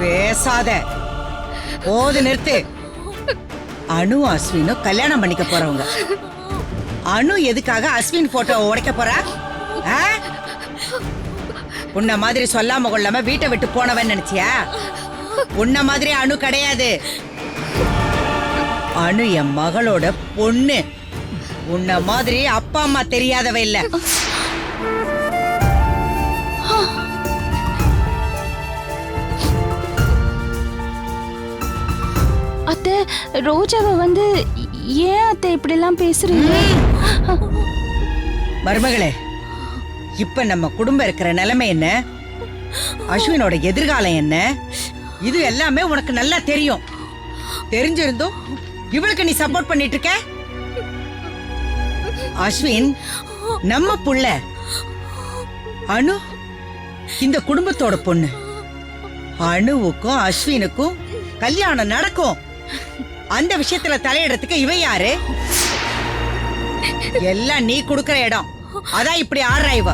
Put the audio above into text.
பேசாத, போது நிறுத்து. அனு அஸ்வினும் கல்யாணம் பண்ணிக்க போறவங்க. அனு எதுக்காக அஸ்வின் போட்டோ உடைக்க போறா? ஆ? உன்ன மாதிரி சொல்லாம கொள்ளாம வீட்டை விட்டு போனவன் நினைச்சியா? உன்ன மாதிரி அனு கிடையாது. அனு என் மகளோட பொண்ணு. உன்ன மாதிரி அப்பா அம்மா தெரியாதவ இல்ல. அத்தை, ரோஜாவை வந்து ஏன் அத்தை இப்படி எல்லாம் பேசுறீங்க? மருமகளே, இப்ப நம்ம குடும்பம் இருக்கிற நிலைமை என்ன, அஸ்வினோட எதிர்காலம் என்ன, இது எல்லாமே உனக்கு நல்லா தெரியும். தெரிஞ்சிருந்தும் இவளுக்கு நீ சப்போர்ட் பண்ணிட்டு இருக்க. அஸ்வின் நம்ம புள்ள, அனு இந்த குடும்பத்தோட பொண்ணு. அனுவுக்கும் அஸ்வினுக்கும் கல்யாணம் நடக்கும். அந்த விஷயத்துல தலையிடறதுக்கு இவ யாரு? எல்லாம் நீ குடுக்கற இடம். அதான் இப்படி ஆடுறா இவ.